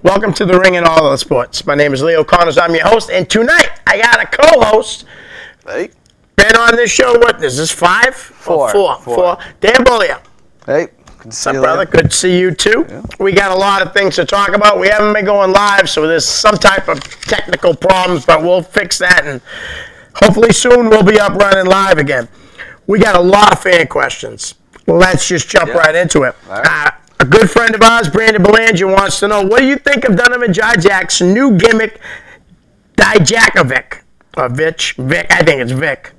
Welcome to the ring and all of the sports. My name is Leo Connors. I'm your host, and tonight I got a co-host. Hey. Been on this show, what, is this five? Four. Dan Beaulieu. Hey. Good to see you, brother? Good to see you, too. Yeah. We got a lot of things to talk about. We haven't been going live, so there's some type of technical problems, but we'll fix that, and hopefully soon we'll be up running live again. We got a lot of fan questions. Let's just jump right into it. All right. A good friend of ours, Brandon Beaulieu, wants to know, what do you think of Donovan Jajak's new gimmick, Dijakovic? Or Vic, I think it's Vic.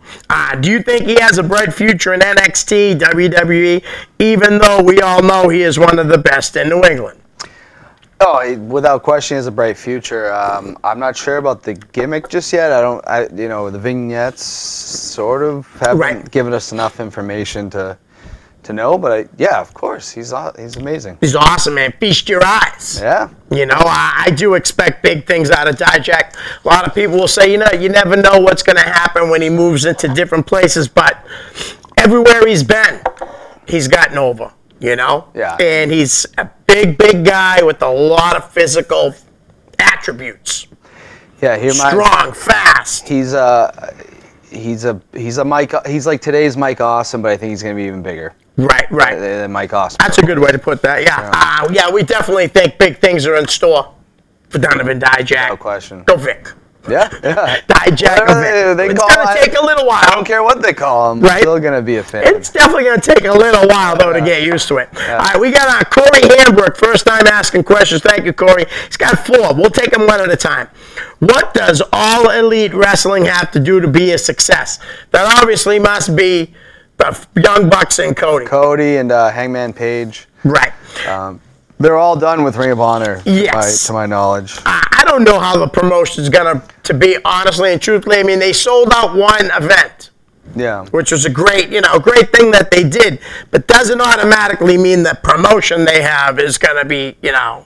Do you think he has a bright future in NXT, WWE, even though we all know he is one of the best in New England? Oh, without question, he has a bright future. I'm not sure about the gimmick just yet. The vignettes sort of haven't given us enough information to know, but yeah, of course, he's amazing. He's awesome, man. Feast your eyes. Yeah. You know, I do expect big things out of Dijak. A lot of people will say, you never know what's going to happen when he moves into different places, but everywhere he's been, he's gotten over, Yeah. And he's a big guy with a lot of physical attributes. Yeah, strong, fast. He's a Mike. He's like today's Mike Awesome, but I think he's going to be even bigger. Right. Than Mike Awesome. That's a good way to put that. Yeah. Yeah, we definitely think big things are in store for Donovan Dijak. No question. Go Vic. Yeah. Dijakovic. It's going to take a little while. I don't care what they call him. Right. I'm still going to be a fan. It's definitely going to take a little while, though, to get used to it. Yeah. All right, we got Corey Hambrook, first time asking questions. Thank you, Corey. He's got 4. We'll take them one at a time. What does All Elite Wrestling have to do to be a success? That obviously must be the Young Bucks and Cody. Cody and Hangman Page. Right. They're all done with Ring of Honor, yes. to my knowledge. I don't know how the promotion's going to be, honestly and truthfully. I mean, they sold out one event. Yeah. Which was a great thing that they did, but doesn't automatically mean the promotion they have is going to be, going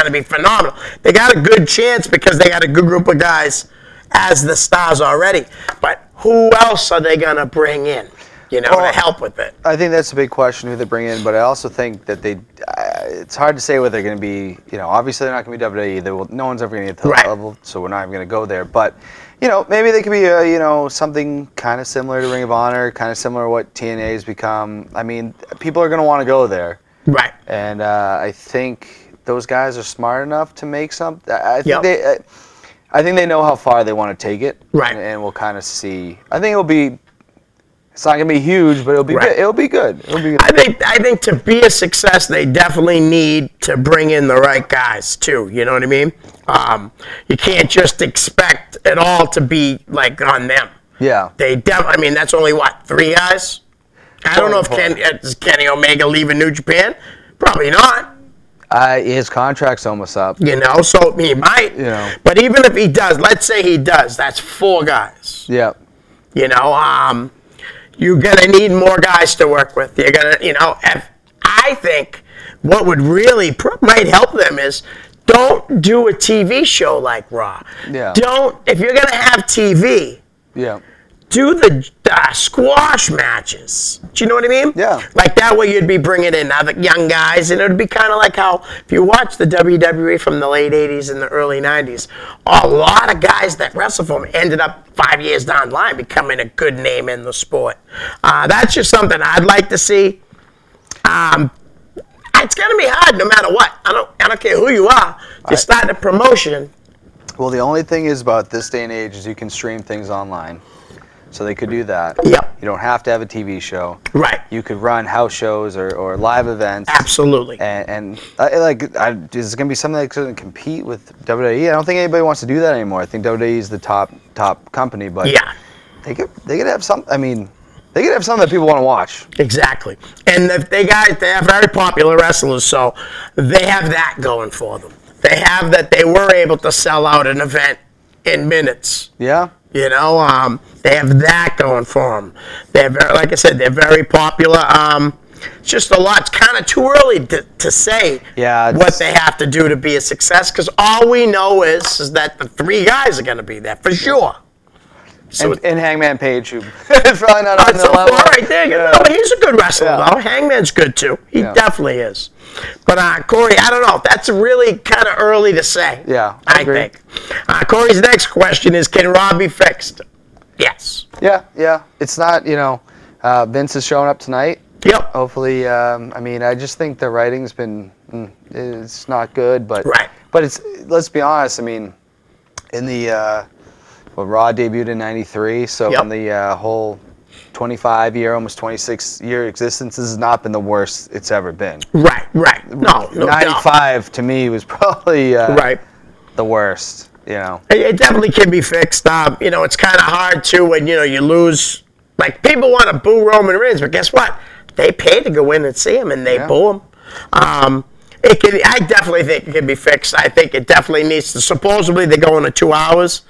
to be phenomenal. They got a good chance because they got a good group of guys as the stars already. But who else are they going to bring in? To help with it. I think that's a big question who they bring in, but I also think that it's hard to say what they're going to be. Obviously they're not going to be WWE. No one's ever going to get to that level, so we're not even going to go there. But, maybe they could be, something kind of similar to Ring of Honor, kind of similar to what TNA has become. I mean, people are going to want to go there. Right. And I think those guys are smart enough to make something. I think they know how far they want to take it. Right. And we'll kind of see. I think it'll be. It's not gonna be huge, but it'll be good. It'll be good. I think to be a success, they definitely need to bring in the right guys too. You know what I mean? You can't just expect it all to be like on them. Yeah. I mean, that's only what, 3 guys? I don't know if is Kenny Omega leaving New Japan. Probably not. His contract's almost up. So he might. But even if he does, let's say he does, that's 4 guys. Yeah. You're going to need more guys to work with. You're going to, I think what would really might help them is don't do a TV show like Raw. Yeah. If you're going to have TV, do the squash matches. Do you know what I mean? Yeah. Like that way you'd be bringing in other young guys, and it would be kind of like how if you watch the WWE from the late 80s and the early 90s, a lot of guys that wrestled for them ended up 5 years down the line becoming a good name in the sport. That's just something I'd like to see. It's going to be hard no matter what. I don't care who you are. You start a promotion. Well, the only thing is about this day and age is you can stream things online. So they could do that. Yep. You don't have to have a TV show. Right. You could run house shows or live events. Absolutely. And is it going to be something that's going to compete with WWE? I don't think anybody wants to do that anymore. I think WWE is the top company, but they could have some. I mean, they could have something that people want to watch. Exactly. And they have very popular wrestlers, so they have that going for them. They have that they were able to sell out an event in minutes. Yeah. They have that going for them. They're like I said, they're very popular. It's just a lot. It's kind of too early to say what they have to do to be a success, because all we know is that the 3 guys are going to be there for sure. So and Hangman Page, who is probably not on the so level. far right there. Yeah. No, but he's a good wrestler, Yeah. though. Hangman's good, too. He definitely is. But, Corey, I don't know. That's really kind of early to say. Yeah, I agree. think. Corey's next question is, can Raw be fixed? Yes. Yeah. It's not, Vince is showing up tonight. Yep. Hopefully, I just think the writing's been, it's not good, but Right. But it's, let's be honest, in the, Raw debuted in '93, so in the whole 25-year, almost 26-year existence, this has not been the worst it's ever been. Right. No 95 to me was probably right. the worst, It definitely can be fixed. It's kind of hard, too, when, you lose. Like, people want to boo Roman Reigns, but guess what? They pay to go in and see him, and they boo him. I definitely think it can be fixed. I think it definitely needs to. Supposedly, they're going to 2 hours.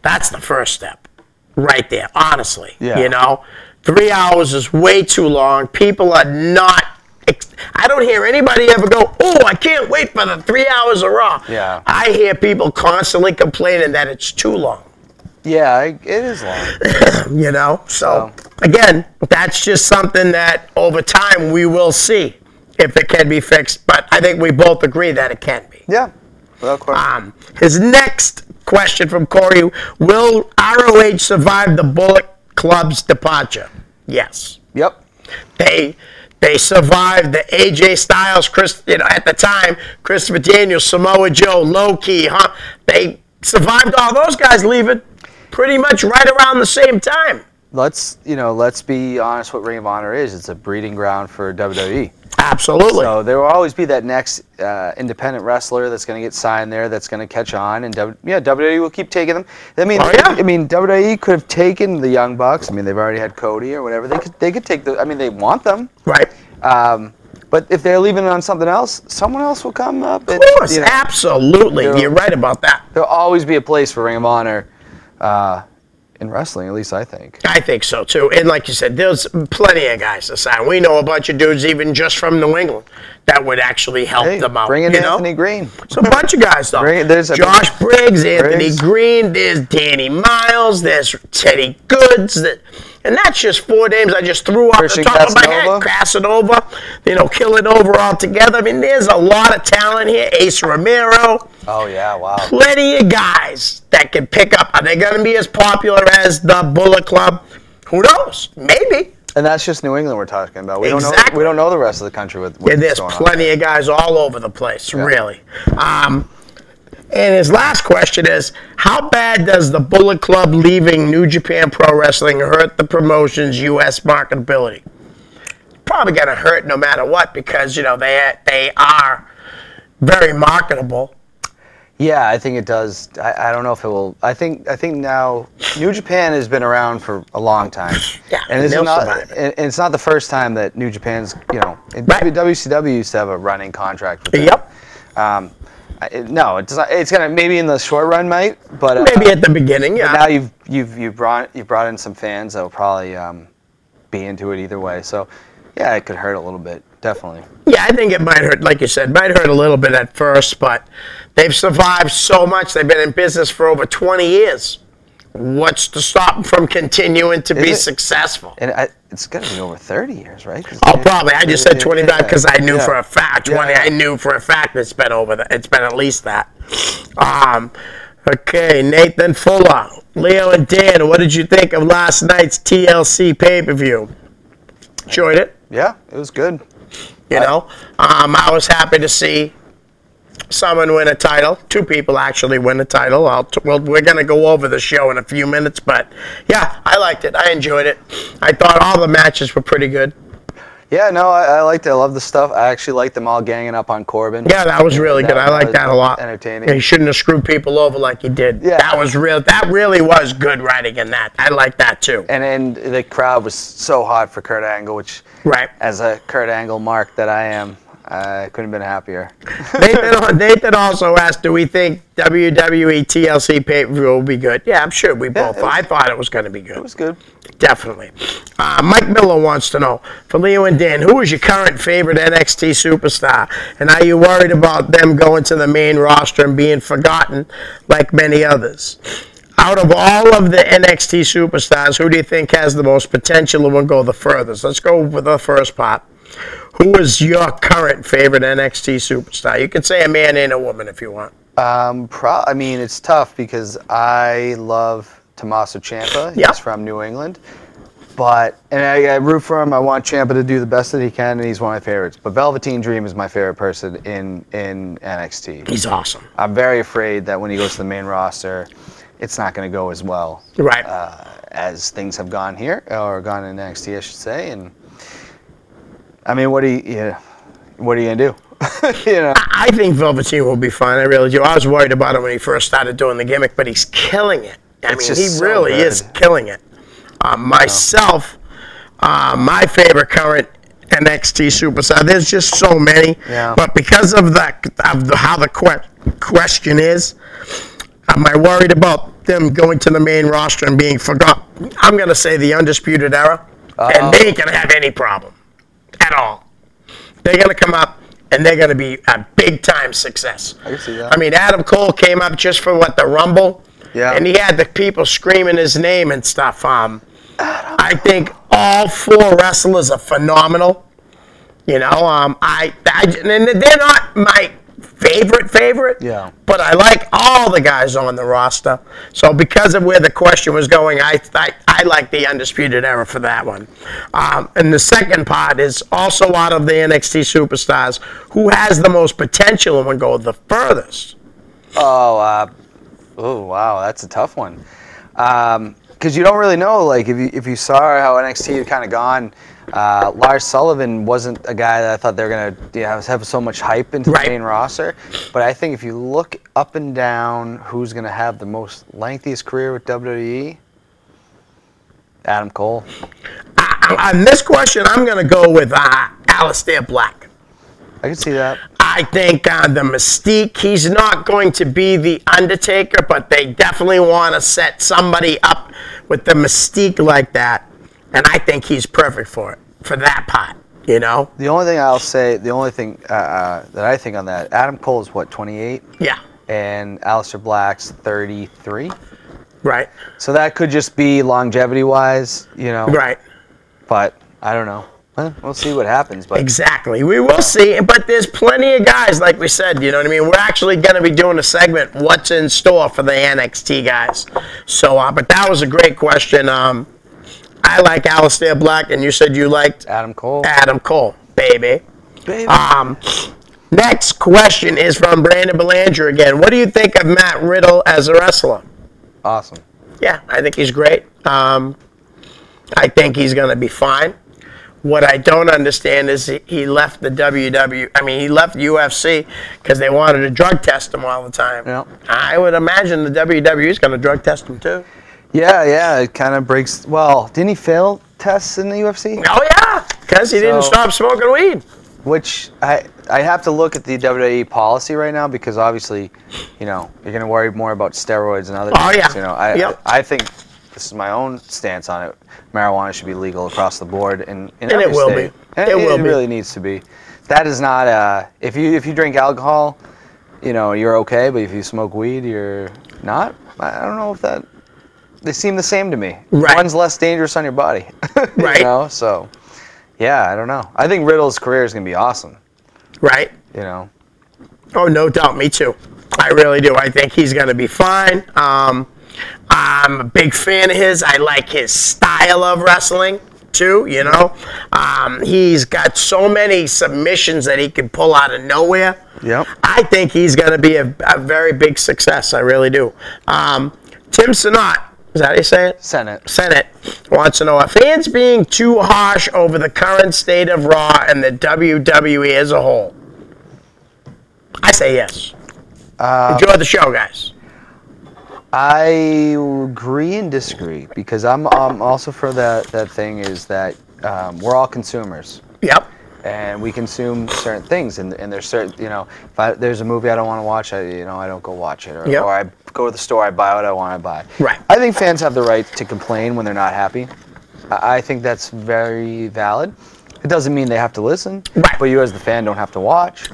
That's the first step right there, honestly. Yeah. 3 hours is way too long. People are not. I don't hear anybody ever go, oh, I can't wait for the 3 hours of Raw. Yeah. I hear people constantly complaining that it's too long. Yeah, it is long. So again, that's just something that over time we will see if it can be fixed. But I think we both agree that it can be. Yeah, without question. His next question from Corey, will ROH survive the Bullet Club's departure? Yes. Yep. They survived the AJ Styles, at the time, Christopher Daniels, Samoa Joe, Low Key, they survived all those guys leaving pretty much right around the same time. Let's be honest what Ring of Honor is. It's a breeding ground for WWE. Absolutely. So there will always be that next independent wrestler that's going to get signed there, that's going to catch on, and WWE will keep taking them. WWE could have taken the Young Bucks. They've already had Cody or whatever. They could take they want them. Right. But if they're leaving it on something else, someone else will come up. Of course, absolutely. You're right about that. There'll always be a place for Ring of Honor in wrestling, at least I think. I think so, too. And like you said, there's plenty of guys to sign. We know a bunch of dudes, even just from New England, that would actually help them out. Bring in Anthony Green. It's a bunch of guys, though. Josh Briggs, Anthony Green, there's Danny Miles, there's Teddy Goods, and that's just 4 names I just threw off the top of my head. Casanova, Kill It Over altogether. There's a lot of talent here. Ace Romero. Oh, yeah, wow. Plenty of guys that can pick up. Are they going to be as popular as the Bullet Club? Who knows? Maybe. And that's just New England we're talking about. We Exactly. don't know the rest of the country with what's there's going on. plenty of guys all over the place, really. And his last question is, how bad does the Bullet Club leaving New Japan Pro Wrestling hurt the promotion's U.S. marketability? Probably going to hurt no matter what, because, they are very marketable. Yeah, I think it does. I don't know if it will. I think now New Japan has been around for a long time. Yeah, and it's not the first time that New Japan's, WCW used to have a running contract with them. Yep. No, it's not. It's gonna maybe in the short run, but maybe at the beginning. Yeah. But now you've brought in some fans that will probably be into it either way. So yeah, it could hurt a little bit, definitely. Yeah, I think it might hurt. Like you said, might hurt a little bit at first, but they've survived so much. They've been in business for over 20 years. What's to stop them from continuing to be successful? And it's going to be over 30 years, right? Probably. I just said 25 because I knew for a fact. 20. Yeah. I knew for a fact it's been it's been at least that. Okay, Nathan Fuller, Leo and Dan, what did you think of last night's TLC pay-per-view? Enjoyed it. Yeah, it was good. I was happy to see someone win a title. 2 people actually win a title. We're going to go over the show in a few minutes, but yeah, I liked it. I enjoyed it. I thought all the matches were pretty good. Yeah, no, I liked it. I love the stuff. I actually liked them all ganging up on Corbin. Yeah, that was really good. I liked that a lot. Entertaining. He shouldn't have screwed people over like he did. Yeah. That really was good writing in that. I liked that too. And the crowd was so hot for Kurt Angle, which, as a Kurt Angle mark that I am, I couldn't have been happier. Nathan also asked, do we think WWE TLC pay-per-view will be good? Yeah, I'm sure we both. I thought it was going to be good. It was good. Definitely. Mike Miller wants to know, for Leo and Dan, who is your current favorite NXT superstar? And are you worried about them going to the main roster and being forgotten like many others? Out of all of the NXT superstars, who do you think has the most potential and will go the furthest? Let's go with the first part. Who is your current favorite NXT superstar? You can say a man and a woman if you want. I mean, it's tough because I love Tommaso Ciampa. Yep. He's from New England. And I root for him. I want Ciampa to do the best that he can, and he's one of my favorites. But Velveteen Dream is my favorite person in NXT. He's awesome. I'm very afraid that when he goes to the main roster, it's not going to go as well Right. As things have gone here, or gone in NXT, I should say. And I mean, what are you going to do? You know? I think Velveteen will be fine. I really do. I was worried about him when he first started doing the gimmick, but he's killing it. I mean, he so really good. is killing it. Myself, my favorite current NXT superstar. There's just so many, but because of how the question is, am I worried about them going to the main roster and being forgotten? I'm going to say the Undisputed Era, and they ain't going to have any problem at all. They're going to come up, and they're going to be a big-time success. I can see that. I mean, Adam Cole came up just for the Rumble, and he had the people screaming his name and stuff. I think all 4 wrestlers are phenomenal. You know, and they're not my favorite. Yeah. But I like all the guys on the roster. So because of where the question was going, I like the Undisputed Era for that one. And the second part is also out of the NXT superstars, who has the most potential and will go the furthest? Oh, wow, that's a tough one. Because you don't really know, like, if you saw how NXT had kind of gone, Lars Sullivan wasn't a guy that I thought they were going to have so much hype into the main roster. But I think if you look up and down who's going to have the most lengthiest career with WWE, Adam Cole. On this question, I'm going to go with Aleister Black. I can see that. I think the Mystique, he's not going to be the Undertaker, but they definitely want to set somebody up with the Mystique like that. And I think he's perfect for that part, you know? The only thing I'll say, that I think on that, Adam Cole is what, 28? Yeah. And Aleister Black's 33? Right. So that could just be longevity-wise, you know? Right. But I don't know. We'll see what happens. But exactly. We will see. But there's plenty of guys, like we said, you know what I mean? We're actually going to be doing a segment, what's in store for the NXT guys. So, but that was a great question. I like Aleister Black, and you said you liked Adam Cole. Adam Cole, baby. Next question is from Brandon Belanger again. What do you think of Matt Riddle as a wrestler? Awesome. Yeah, I think he's great. I think he's going to be fine. What I don't understand is he left the he left UFC because they wanted to drug test him all the time. Yep. I would imagine the WWE is going to drug test him too. Yeah, it kind of breaks. Well, didn't he fail tests in the UFC? Oh yeah, because he didn't stop smoking weed. Which I have to look at the WWE policy right now because obviously, you know, you're going to worry more about steroids and other things. Yeah. You know, I think this is my own stance on it. Marijuana should be legal across the board in every it will state. be. It will be. Really needs to be. That is not if you drink alcohol, you know, you're okay, but if you smoke weed, you're not. I don't know if that. They seem the same to me. Right. One's less dangerous on your body. Right. You know, so yeah, I don't know. I think Riddle's career is going to be awesome. Right. You know. Oh, no doubt. Me too. I really do. I think he's going to be fine. I'm a big fan of his. I like his style of wrestling too, you know. He's got so many submissions that he can pull out of nowhere. Yep. I think he's going to be a very big success. I really do. Tim Senat, is that how you say it? Senate wants to know, are fans being too harsh over the current state of Raw and the WWE as a whole? I say yes. Enjoy the show, guys. I agree and disagree because I'm also for that thing is that we're all consumers. Yep. And we consume certain things, and there's certain, you know, if there's a movie I don't want to watch, I don't go watch it, or I go to the store, I buy what I want to buy. Right. I think fans have the right to complain when they're not happy. I think that's very valid. It doesn't mean they have to listen, but you as the fan don't have to watch.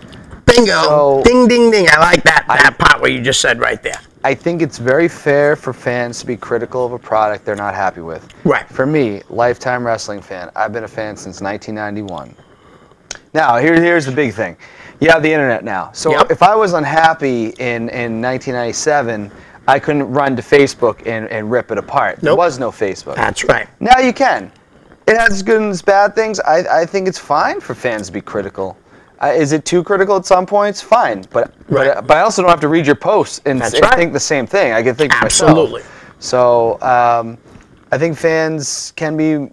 Bingo. So, ding, ding, ding. I like that part where you just said right there. I think it's very fair for fans to be critical of a product they're not happy with. Right. For me, lifetime wrestling fan. I've been a fan since 1991. Now, here's the big thing. You have the internet now. So if I was unhappy in 1997, I couldn't run to Facebook and rip it apart. There was no Facebook. That's right. Now you can. It has its good and its bad things. I think it's fine for fans to be critical. Is it too critical at some points? Fine. But I also don't have to read your posts and think the same thing. I can think for myself. Absolutely. So I think fans can be,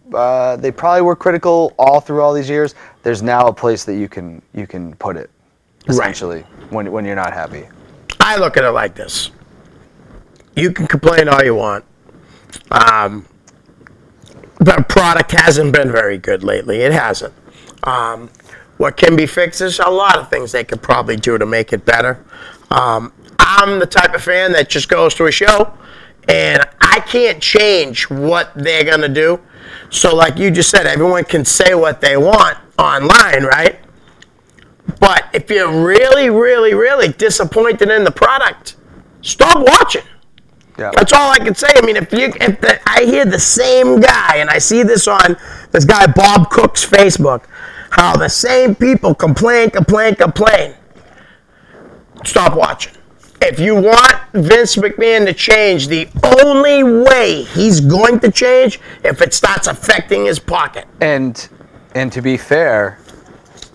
they probably were critical all through all these years. There's now a place that you can put it, essentially, when you're not happy. I look at it like this. You can complain all you want. The product hasn't been very good lately. It hasn't. What can be fixed? There's a lot of things they could probably do to make it better. I'm the type of fan that just goes to a show, and I can't change what they're going to do. So like you just said, everyone can say what they want online, right? But if you're really, really, really disappointed in the product, stop watching. Yeah. That's all I can say. I mean, I hear the same guy, and I see this on this guy Bob Cook's Facebook, how the same people complain. Stop watching. If you want Vince McMahon to change, the only way he's going to change if it starts affecting his pocket. And to be fair,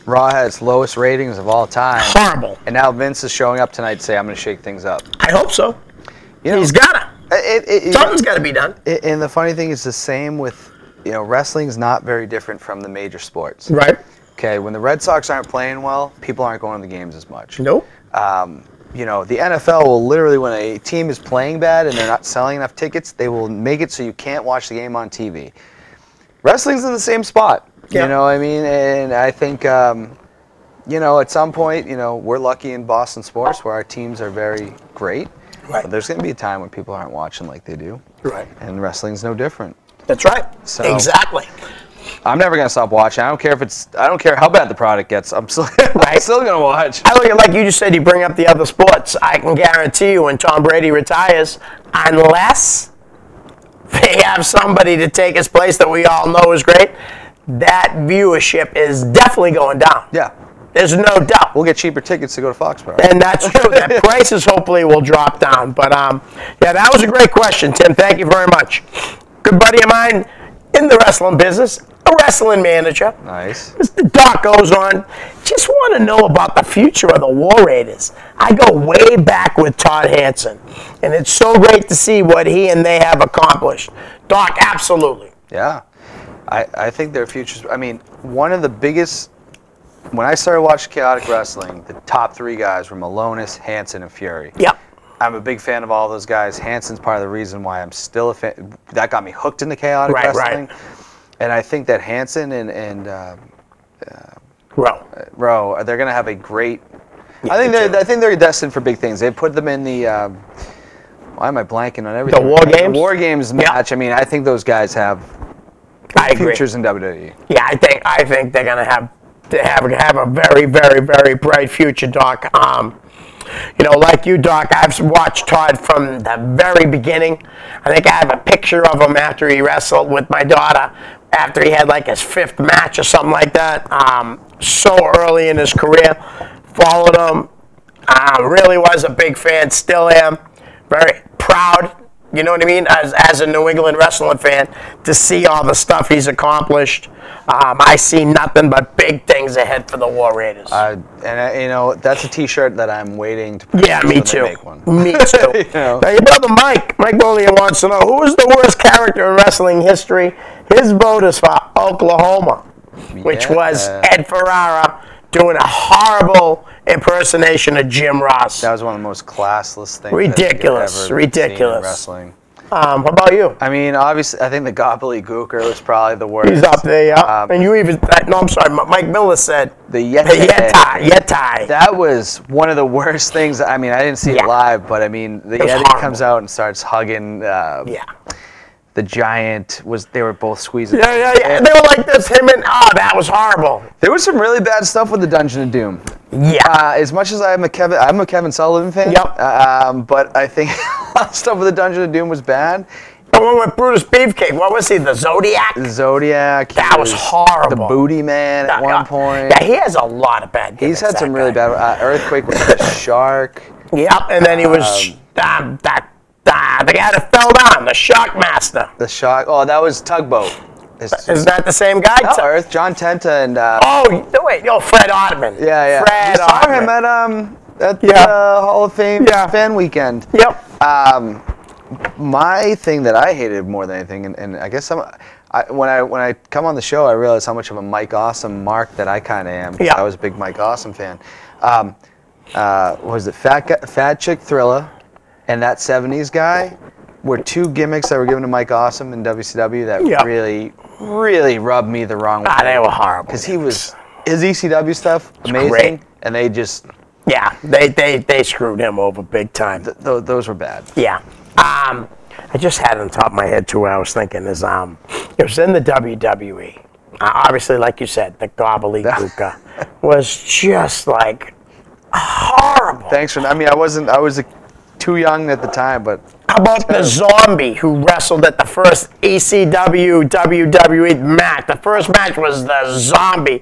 Raw has its lowest ratings of all time. Horrible. And now Vince is showing up tonight to say, I'm going to shake things up. I hope so. You know, he's got to. Something's got to be done. And the funny thing is the same with, wrestling's not very different from the major sports. Right. Okay, when the Red Sox aren't playing well, people aren't going to the games as much. Nope. The NFL will literally, when a team is playing bad and they're not selling enough tickets, they will make it so you can't watch the game on TV. Wrestling's in the same spot. Yeah. You know what I mean? And I think, at some point, we're lucky in Boston sports where our teams are very great. Right. But there's going to be a time when people aren't watching like they do. Right. And wrestling's no different. That's right. So, exactly. I'm never gonna stop watching. I don't care how bad the product gets. I'm still gonna watch. I look at, like you just said, you bring up the other sports. I can guarantee you when Tom Brady retires, unless they have somebody to take his place that we all know is great, that viewership is definitely going down. Yeah. There's no doubt. We'll get cheaper tickets to go to Foxborough. And that's true. That prices hopefully will drop down. But that was a great question, Tim. Thank you very much. Good buddy of mine in the wrestling business, a wrestling manager. Nice. Mr. Doc goes on, just want to know about the future of the War Raiders. I go way back with Todd Hansen, and it's so great to see what he and they have accomplished. Doc, absolutely. Yeah. I think their futures, one of the biggest, when I started watching Chaotic Wrestling, the top three guys were Malonis, Hansen, and Fury. Yep. I'm a big fan of all those guys. Hansen's part of the reason why I'm still a fan. That got me hooked into Chaotic Wrestling. Right. And I think that Hansen and Rowe, they're going to have a great. Yeah, I think they're destined for big things. They put them in the. Why am I blanking on everything? The War Games. The War Games match. I think those guys have futures in WWE. Yeah, I think they're going to have a very, very, very bright future, Doc. Like you, Doc, I've watched Todd from the very beginning. I think I have a picture of him after he wrestled with my daughter, after he had like his 5th match or something like that. So early in his career. Followed him. Really was a big fan, still am. Very proud, you know what I mean, as a New England wrestling fan, to see all the stuff he's accomplished. I see nothing but big things ahead for the War Raiders. That's a T-shirt that I'm waiting to purchase. Yeah, me too. Make one. Me too. Now, your brother Mike Beaulieu wants to know, who is the worst character in wrestling history? His vote is for Oklahoma, which was Ed Ferrara doing a horrible impersonation of Jim Ross. That was one of the most classless things. Ridiculous. In wrestling. How about you? Obviously, I think the Gobbledygooker was probably the worst. He's up there, yeah. And you even, I'm sorry, Mike Miller said the Yeti. That was one of the worst things. I didn't see it live, but the Yeti comes out and starts hugging. the Giant they were both squeezing. Yeah. They were like this. Him and that was horrible. There was some really bad stuff with the Dungeon of Doom. Yeah. As much as I'm a Kevin Sullivan fan. Yep. But I think a lot of stuff with the Dungeon of Doom was bad. The one with Brutus Beefcake. What was he? The Zodiac. That was horrible. The Booty Man at one point. Yeah, he has a lot of bad gimmicks. He's had some really bad. Earthquake with the Shark. Yep, and then he was the guy that fell down, the Shockmaster. The Shark. Oh, that was Tugboat. Is that the same guy? No, John Tenta and. Fred Ottoman. Yeah. Fred Ottoman. Saw him at the Hall of Fame fan weekend. Yep. My thing that I hated more than anything, and I guess when I come on the show, I realize how much of a Mike Awesome mark that I kind of am. Yeah. I was a big Mike Awesome fan. What was it? Fat Chick Thriller and that 70s guy were two gimmicks that were given to Mike Awesome in WCW that really, really rubbed me the wrong way. They were horrible. Because his ECW stuff, amazing, great. And they just... Yeah, they screwed him over big time. Those were bad. Yeah. I just had it on top of my head too. What I was thinking is, it was in the WWE. Obviously, like you said, the gobbledygook was just like horrible. Thanks for. I mean, I was too young at the time, but. How about the Zombie who wrestled at the first ECW WWE match? The first match was the Zombie,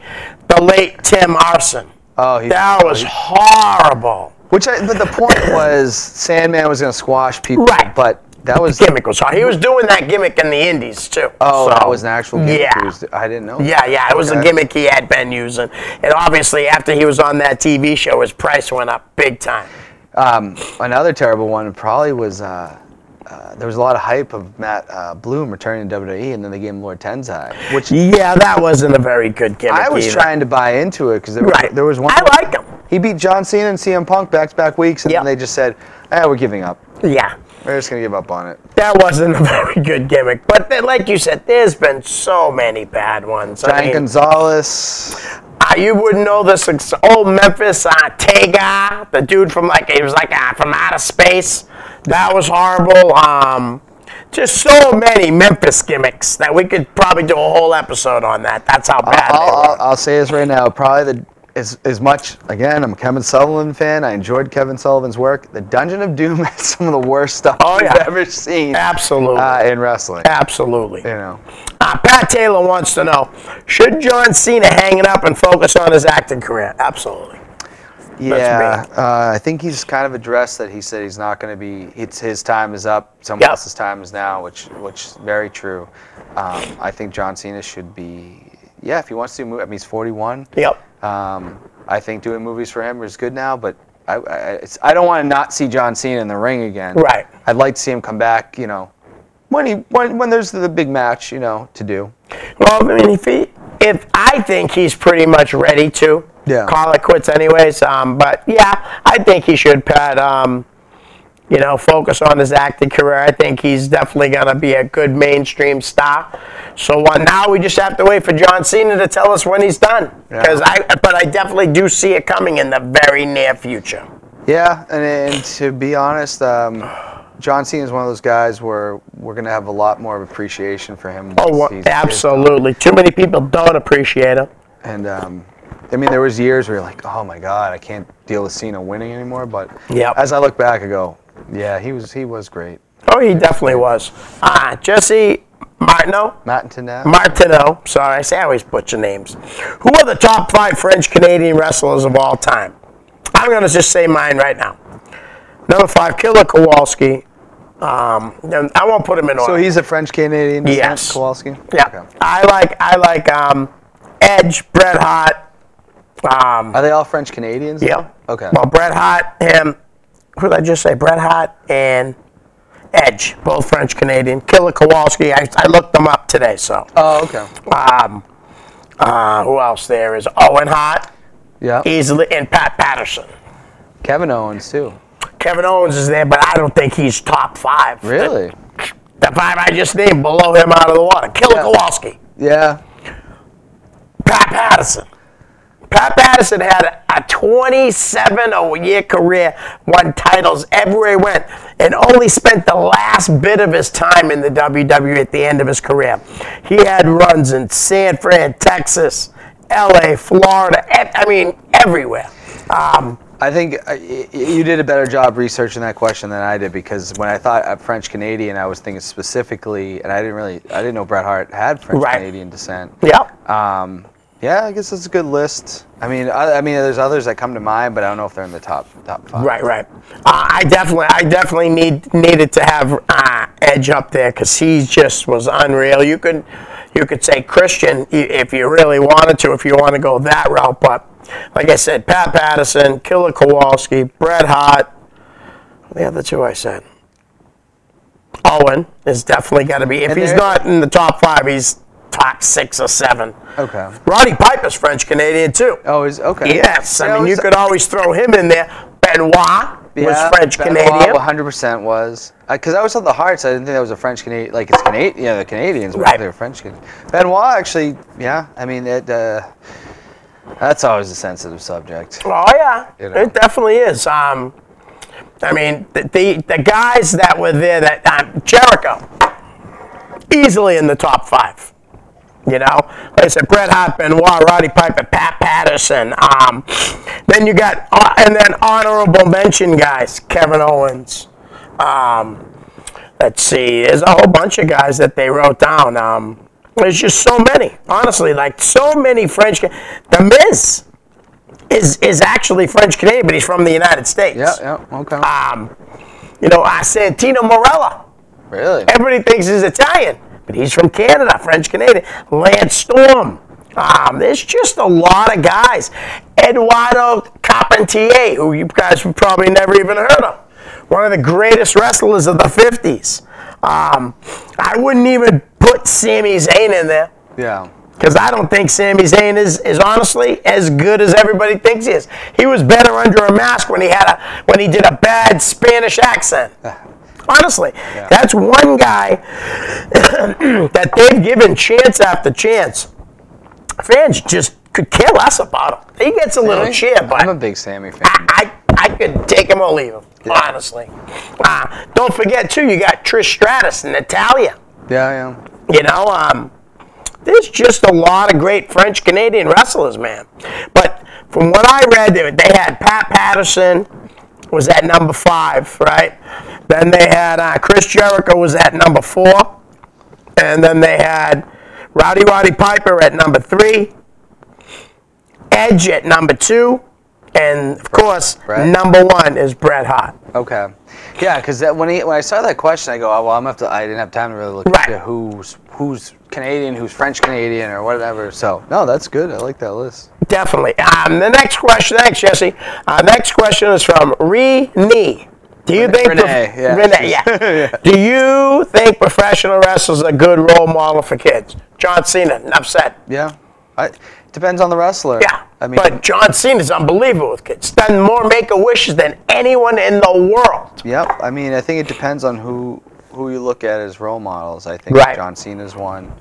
the late Tim Arson. Oh, that was horrible. But the point was Sandman was going to squash people. Right. But that was... The gimmick was hard. He was doing that gimmick in the Indies, too. Oh, that was an actual gimmick? Yeah. I didn't know. Yeah. It was a gimmick he had been using. And obviously, after he was on that TV show, his price went up big time. Another terrible one probably was... there was a lot of hype of Matt Bloom returning to WWE, and then they gave him Lord Tensai. Which that wasn't a very good gimmick. I was trying to buy into it because there was one... I like him. He beat John Cena and CM Punk back-to-back weeks, and then they just said, we're giving up. Yeah. We're just going to give up on it. That wasn't a very good gimmick. But like you said, there's been so many bad ones. Giant Gonzalez. You wouldn't know this. Old Memphis Tega, the dude from from outer space. That was horrible. Just so many Memphis gimmicks that we could probably do a whole episode on that. That's how bad they were. I'll say this right now. Probably as much, again, I'm a Kevin Sullivan fan. I enjoyed Kevin Sullivan's work. The Dungeon of Doom had some of the worst stuff I've ever seen. Absolutely. In wrestling. Absolutely. You know. Pat Taylor wants to know, should John Cena hang it up and focus on his acting career? Absolutely. Yeah, I think he's kind of addressed that. He said he's not going to be. His time is up. Someone else's time is now, which is very true. I think John Cena should be. Yeah, if he wants to do movies, I mean, he's 41. Yep. I think doing movies for him is good now, but I don't want to not see John Cena in the ring again. Right. I'd like to see him come back. You know, when there's the big match, you know, to do. Well, I mean, if I think he's pretty much ready to. Yeah. Call it quits anyways. But yeah, I think he should, Pat, focus on his acting career. I think he's definitely going to be a good mainstream star. So now we just have to wait for John Cena to tell us when he's done. But I definitely do see it coming in the very near future. Yeah, and to be honest, John Cena is one of those guys where we're going to have a lot more of appreciation for him. Absolutely. Too many people don't appreciate him. And, I mean, there was years where you're like, oh my God, I can't deal with Cena winning anymore. But as I look back, I go, yeah, he was great. Oh, he definitely was. Jesse Martineau. Sorry, I always butcher names. Who are the top 5 French-Canadian wrestlers of all time? I'm going to just say mine right now. Number 5, Killer Kowalski. I won't put him in order. So he's a French-Canadian? Yes. Kowalski? Yeah. Okay. I like Edge, Bret Hart. Are they all French Canadians? Yeah. Okay. Well, Bret Hart, who did I just say? Bret Hart and Edge, both French Canadian. Killer Kowalski, I looked them up today, so. Oh, okay. Who else there is? Owen Hart. Yeah. Easily, and Pat Patterson. Kevin Owens, too. Kevin Owens is there, but I don't think he's top 5. Really? The 5 I just named below him out of the water. Killer Kowalski. Yeah. Pat Patterson. Pat Patterson had a 27-year career, won titles everywhere he went, and only spent the last bit of his time in the WWE at the end of his career. He had runs in San Fran, Texas, LA, Florida, I mean, everywhere. I think you did a better job researching that question than I did, because when I thought French Canadian, I was thinking specifically, and I didn't know Bret Hart had French Canadian descent. Yeah. Yeah, I guess it's a good list. I mean, there's others that come to mind, but I don't know if they're in the top 5. Right. I definitely needed to have Edge up there, because he just was unreal. You could say Christian if you really wanted to, if you want to go that route, but like I said, Pat Patterson, Killer Kowalski, Bret Hart, the other two I said. Owen is definitely got to be. If he's not in the top 5, he's top 6 or 7. Okay. Roddy Piper's French Canadian too. Oh, is okay. Yes, I mean you could always throw him in there. Benoit was French Canadian. 100% was. Because I always thought the Hearts. I didn't think that was a French Canadian. Like it's Canadian. Yeah, the Canadians. Right. They were French Canadian. Benoit actually. Yeah. I mean it. That's always a sensitive subject. Oh yeah, it definitely is. I mean, the guys that were there, that Jericho, easily in the top 5. You know, like I said, Bret Hart, Benoit, Roddy Piper, Pat Patterson. Then you got, and then honorable mention guys, Kevin Owens. Let's see, there's a whole bunch of guys that they wrote down. There's just so many, honestly, like so many French. The Miz is actually French Canadian, but he's from the United States. Yeah, okay. You know, Santino Marella. Really? Everybody thinks he's Italian, but he's from Canada, French Canadian. Lance Storm. There's just a lot of guys. Eduardo Carpentier, who you guys have probably never even heard of. One of the greatest wrestlers of the 50s. I wouldn't even put Sami Zayn in there. Yeah. Because I don't think Sami Zayn is honestly as good as everybody thinks he is. He was better under a mask when he did a bad Spanish accent. Honestly, that's one guy that they've given chance after chance. Fans just could care less about him. He gets a little cheer, but I'm a big Sammy fan. I could take him or leave him, honestly. Don't forget, too, you got Trish Stratus and Natalia. Yeah. You know, there's just a lot of great French-Canadian wrestlers, man. But from what I read, they had Pat Patterson was at number 5, right? Then they had Chris Jericho was at number 4. And then they had Roddy Piper at number 3. Edge at number 2. And, of course, number 1 is Bret Hart. Okay. Yeah, because when I saw that question, I go, oh, well, I didn't have time to really look into who's Canadian, who's French Canadian, or whatever. So, no, that's good. I like that list. Definitely. The next question, thanks, Jesse. Next question is from Renee. Do you think Renee, yeah. Do you think professional wrestlers are a good role model for kids? John Cena, enough said. Yeah. Depends on the wrestler. Yeah. I mean, but John Cena's unbelievable with kids. Done more Make-A-Wishes than anyone in the world. Yep. I mean, I think it depends on who you look at as role models. I think John Cena's one.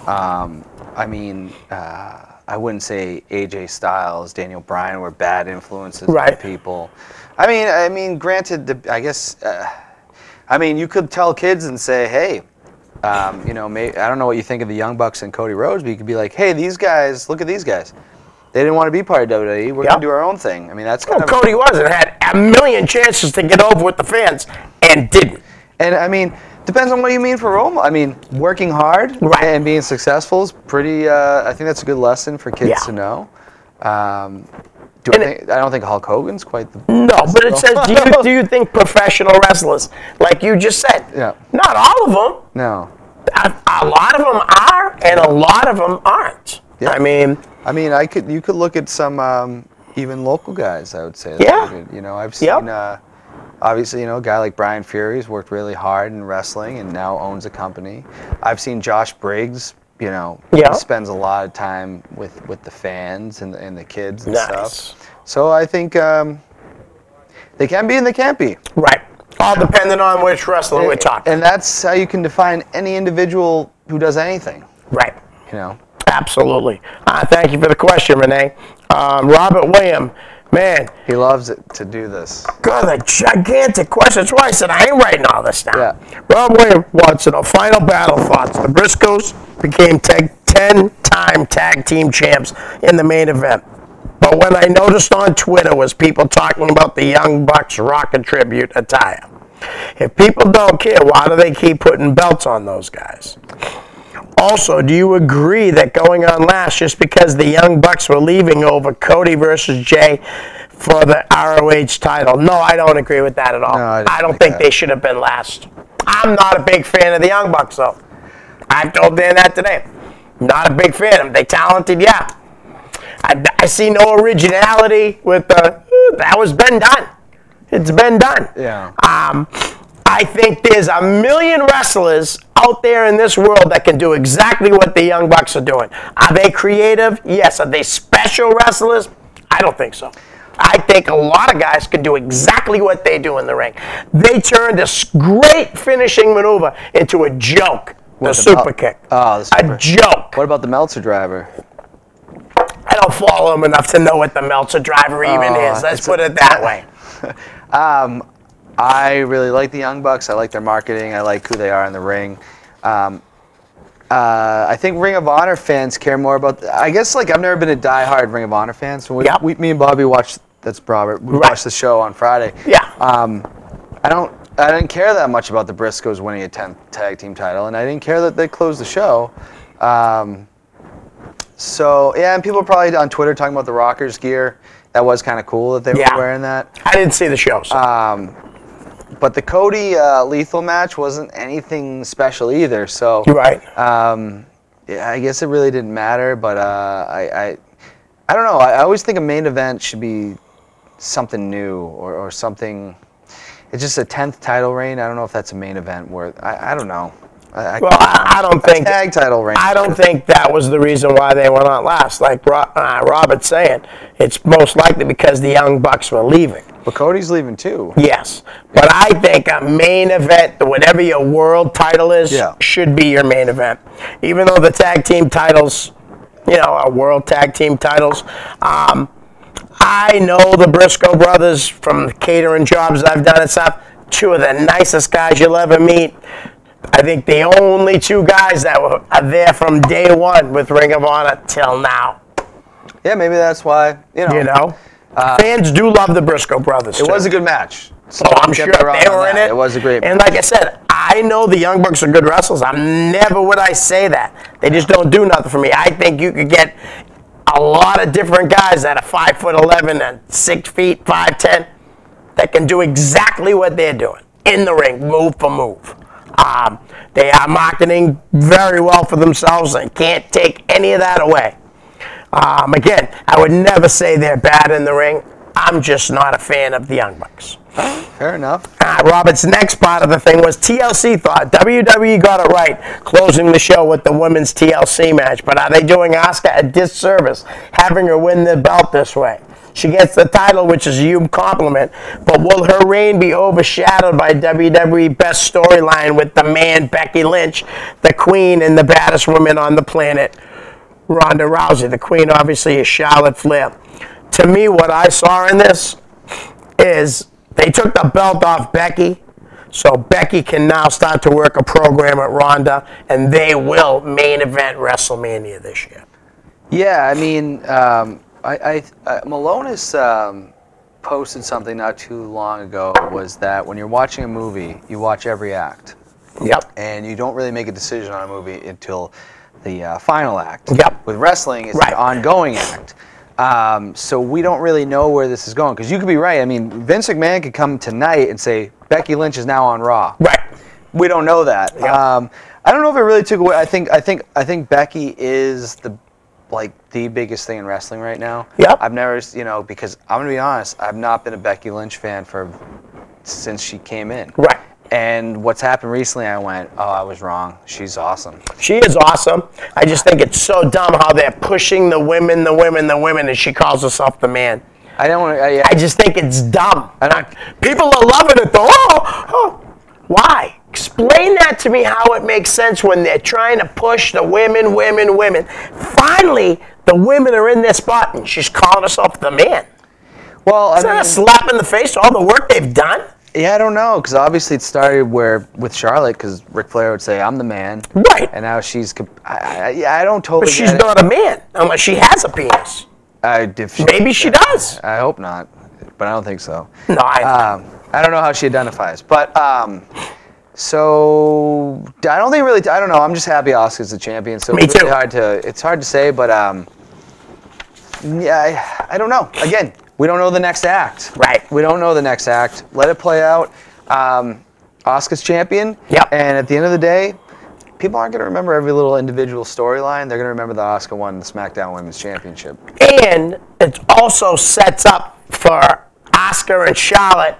I mean, I wouldn't say AJ Styles, Daniel Bryan were bad influences on people. I mean, granted, I guess, I mean, you could tell kids and say, hey, you know, I don't know what you think of the Young Bucks and Cody Rhodes, but you could be like, hey, these guys, look at these guys. They didn't want to be part of WWE. We're going to do our own thing. I mean, that's kind of... Cody wasn't. Had a million chances to get over with the fans and didn't. And, I mean, depends on what you mean for role model. I mean, working hard and being successful is pretty... I think that's a good lesson for kids to know. I don't think Hulk Hogan's quite the... No, but it says, do you think professional wrestlers, like you just said, not all of them. No. A lot of them are, and a lot of them aren't. Yeah. I mean, you could look at some even local guys, I would say. You know, I've seen, obviously, you know, a guy like Brian Fury's worked really hard in wrestling and now owns a company. I've seen Josh Briggs, you know, he spends a lot of time with the fans and the kids and stuff. So I think they can be and they can't be. Right. All depending on which wrestler we're talking. And that's how you can define any individual who does anything. Right. You know. Absolutely. Thank you for the question, Renee. Robert William, man. He loves it to do this. God, a gigantic question. That's why I said I ain't writing all this down. Yeah. Rob William wants to know, final battle thoughts. The Briscoes became 10-time tag team champs in the main event. But what I noticed on Twitter was people talking about the Young Bucks Rocket Tribute attire. If people don't care, why do they keep putting belts on those guys? Also, do you agree that going on last just because the Young Bucks were leaving over Cody versus Jay for the ROH title? No, I don't agree with that at all. No, I don't think they should have been last. I'm not a big fan of the Young Bucks, though. I've told Dan that today. Not a big fan of them. They talented, yeah. I see no originality with the, that was been done. It's been done. Yeah. I think there's a million wrestlers out there in this world that can do exactly what the Young Bucks are doing. Are they creative? Yes. Are they special wrestlers? I don't think so. I think a lot of guys can do exactly what they do in the ring. They turned this great finishing maneuver into a joke. The super kick. Oh, the super. A joke. What about the Meltzer driver? I don't follow him enough to know what the Meltzer driver even is. Let's put it that way. I really like the Young Bucks. I like their marketing. I like who they are in the ring. I think Ring of Honor fans care more about. I guess like I've never been a diehard Ring of Honor fan. So me and Bobby watched. That's Robert. We watched the show on Friday. Yeah. I didn't care that much about the Briscoes winning a 10th tag team title, and I didn't care that they closed the show. So yeah, and people are probably on Twitter talking about the Rockers gear. That was kind of cool that they were wearing that. I didn't see the show. So. But the Cody Lethal match wasn't anything special either. So you're right. Yeah, I guess it really didn't matter. But I don't know. I always think a main event should be something new or something. It's just a 10th title reign. I don't know if that's a main event where I don't know. I don't think tag title reign. I don't think that was the reason why they went on last. Like Robert's saying, it's most likely because the Young Bucks were leaving. But Cody's leaving too. Yes, but I think a main event, whatever your world title is, should be your main event. Even though the tag team titles, are world tag team titles. I know the Briscoe brothers from the catering jobs I've done and stuff. Two of the nicest guys you'll ever meet. I think the only two guys that are there from day one with Ring of Honor till now. Yeah, maybe that's why, fans do love the Briscoe brothers. It was a good match. So I'm sure they were in it. It was a great match. And like I said, I know the Young Bucks are good wrestlers. Never would I say that. They just don't do nothing for me. I think you could get a lot of different guys that are 5'11" and 6 feet, 5'10", that can do exactly what they're doing in the ring, move for move. They are marketing very well for themselves and can't take any of that away. Again, I would never say they're bad in the ring. I'm just not a fan of the Young Bucks. Fair enough. Robert's next part of the thing was TLC thought WWE got it right, closing the show with the women's TLC match. But are they doing Asuka a disservice, having her win the belt this way? She gets the title, which is a huge compliment, but will her reign be overshadowed by WWE best storyline with the man Becky Lynch, the queen and the baddest woman on the planet, Ronda Rousey? The queen obviously is Charlotte Flair. To me, what I saw in this is they took the belt off Becky, so Becky can now start to work a program at Ronda, and they will main event WrestleMania this year. Yeah, I mean, Malonis posted something not too long ago, was that when you're watching a movie, you watch every act. Yep. And you don't really make a decision on a movie until the final act. Yep. With wrestling, it's an ongoing act. So we don't really know where this is going, because you could be right. I mean, Vince McMahon could come tonight and say Becky Lynch is now on Raw. Right. We don't know that. Yep. I don't know if it really took away. I think Becky is the biggest thing in wrestling right now. Yep. I've never, because I'm gonna be honest, I've not been a Becky Lynch fan since she came in. Right. And what's happened recently, I went, oh, I was wrong. She's awesome. She is awesome. I just think it's so dumb how they're pushing the women, and she calls herself the man. I don't want to. I just think it's dumb. People are loving it though. Why? Explain that to me how it makes sense when they're trying to push the women. Finally, the women are in their spot, and she's calling herself the man. Well, Is that a slap in the face to all the work they've done? Yeah, I don't know, because obviously it started with Charlotte, because Ric Flair would say, "I'm the man," right? And now she's. I don't totally. But she's not a man unless she has a penis. Maybe she does. I hope not, but I don't think so. No, I don't know how she identifies, but so I don't think really. I don't know. I'm just happy Asuka's the champion. So Me it's really too. It's hard to say, but yeah, I don't know. Again, we don't know the next act. Right. We don't know the next act. Let it play out. Asuka's champion. Yep. And at the end of the day, people aren't going to remember every little individual storyline. They're going to remember that Asuka won the SmackDown Women's Championship. And it also sets up for Asuka and Charlotte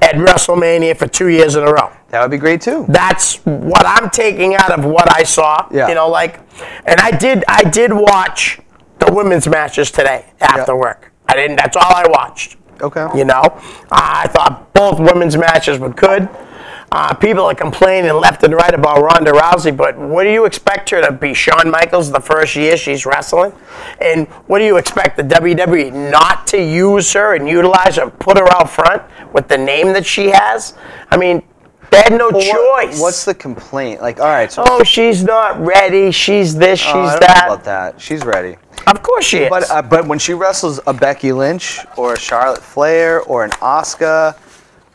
at WrestleMania for 2 years in a row. That would be great too. That's what I'm taking out of what I saw. Yeah. You know, and I did watch the women's matches today after work. That's all I watched. Okay. You know, I thought both women's matches were good. People are complaining left and right about Ronda Rousey, but what do you expect her to be? Shawn Michaels the first year she's wrestling? And what do you expect the WWE not to use her and utilize her, put her out front with the name that she has? I mean, they had no choice. What's the complaint? Like, all right. So, she's not ready. She's this, she's I don't that. know about that. She's ready. Of course she is. But when she wrestles a Becky Lynch or a Charlotte Flair or an Asuka,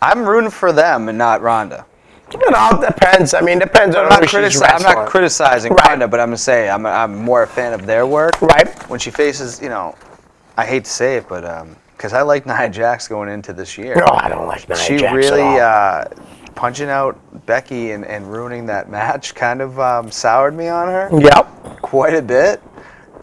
I'm rooting for them and not Ronda. It all depends. I mean, depends on who she's wrestling. I'm not criticizing Ronda, but I'm going to say I'm more a fan of their work. Right. When she faces, I hate to say it, but because I like Nia Jax going into this year. No, I don't like Nia Jax She at really all. punching out Becky and ruining that match kind of soured me on her. Yep. Quite a bit.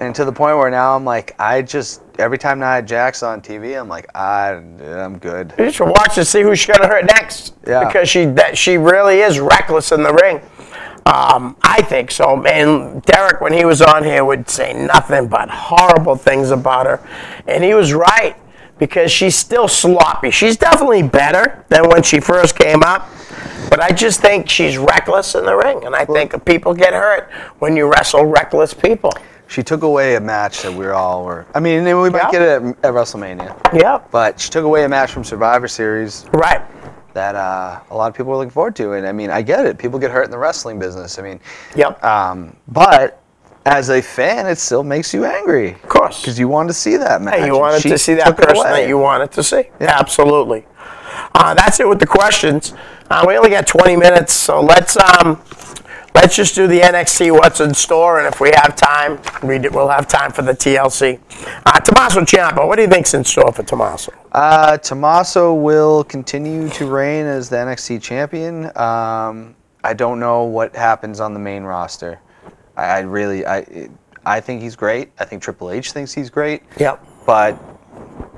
And to the point where now I'm like, every time Nia Jax on TV, I'm like, I'm good. You should watch to see who she's going to hurt next. Yeah. Because she really is reckless in the ring. I think so. And Derek, when he was on here, would say nothing but horrible things about her. And he was right, because she's still sloppy. She's definitely better than when she first came up. But I just think she's reckless in the ring. And I think people get hurt when you wrestle reckless people. She took away a match that we were. I mean, we might get it at WrestleMania. Yeah. But she took away a match from Survivor Series. Right. That a lot of people were looking forward to. And I mean, I get it. People get hurt in the wrestling business. I mean. Yep. But as a fan, it still makes you angry. Of course. Because you wanted to see that match. Hey, you wanted to see that person that you wanted to see. Yeah. Absolutely. That's it with the questions. We only got 20 minutes, so let's just do the NXT What's in Store, and if we have time, we'll have time for the TLC. Tommaso Ciampa, what do you think's in store for Tommaso? Tommaso will continue to reign as the NXT champion. I don't know what happens on the main roster. I think he's great. I think Triple H thinks he's great. Yep. But,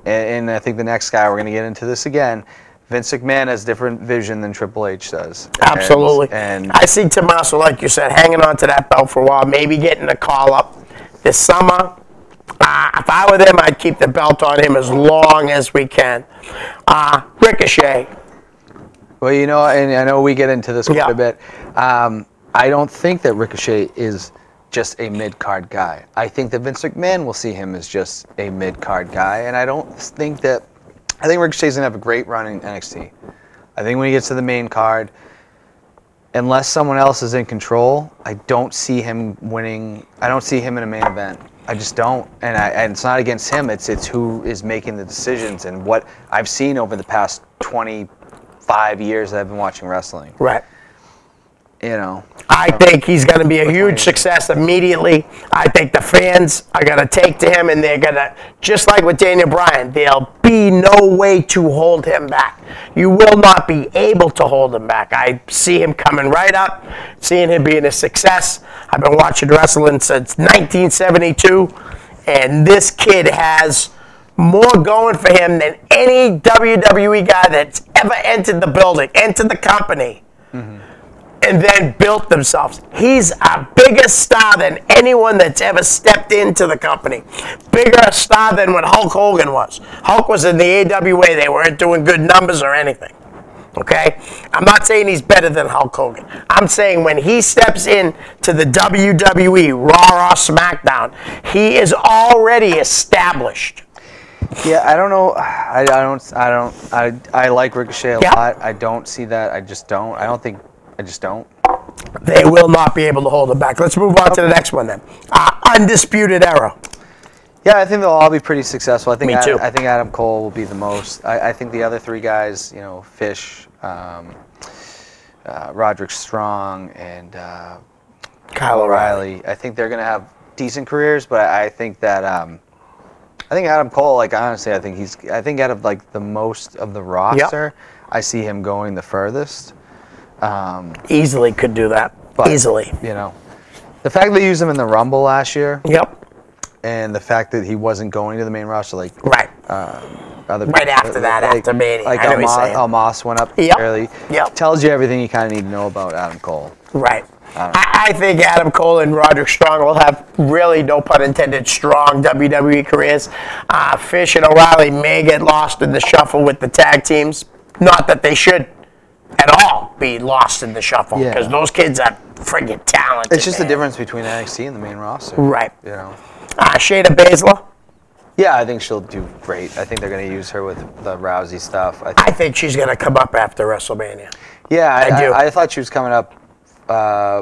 and I think the next guy, we're going to get into this again, Vince McMahon has different vision than Triple H does. Absolutely. And I see Tommaso, like you said, hanging on to that belt for a while, maybe getting a call up this summer. If I were them, I'd keep the belt on him as long as we can. Ricochet. Well, and I know we get into this quite a bit. I don't think that Ricochet is just a mid-card guy. I think that Vince McMahon will see him as just a mid-card guy, and I think Ricochet's going to have a great run in NXT. I think when he gets to the main card, unless someone else is in control, I don't see him winning. I don't see him in a main event. I just don't. And it's not against him. It's who is making the decisions and what I've seen over the past 25 years that I've been watching wrestling. Right. I think he's going to be a huge success immediately. I think the fans are going to take to him, and they're going to, just like with Daniel Bryan, there'll be no way to hold him back. You will not be able to hold him back. I see him coming right up, seeing him being a success. I've been watching wrestling since 1972, and this kid has more going for him than any WWE guy that's ever entered the building, entered the company. Mm-hmm. And then built themselves. He's a bigger star than anyone that's ever stepped into the company. Bigger star than what Hulk Hogan was. Hulk was in the AWA. They weren't doing good numbers or anything. Okay? I'm not saying he's better than Hulk Hogan. I'm saying when he steps in to the WWE, Raw or SmackDown, he is already established. Yeah, I don't know. I like Ricochet a lot. I don't see that. I just don't. I just don't. They will not be able to hold him back. Let's move on to the next one then. Undisputed Era. Yeah, I think they'll all be pretty successful. Me too. I think Adam Cole will be the most. I think the other three guys, Fish, Roderick Strong, and Kyle O'Reilly. I think they're going to have decent careers, but I think that I think Adam Cole, like honestly, I think out of like the most of the roster, I see him going the furthest. Easily could do that. But, easily. The fact that they used him in the Rumble last year. Yep. And the fact that he wasn't going to the main roster, like right after that, after Mania, like Almas went up early. Yep. Tells you everything you kind of need to know about Adam Cole. Right. I think Adam Cole and Roderick Strong will have really, no pun intended, strong WWE careers. Fish and O'Reilly may get lost in the shuffle with the tag teams. Not that they should at all be lost in the shuffle, because those kids are friggin' talented. It's just the difference between NXT and the main roster. Right. Shayna Baszler. Yeah, I think she'll do great. I think they're going to use her with the Rousey stuff. I think she's going to come up after WrestleMania. Yeah, I do. I thought she was coming up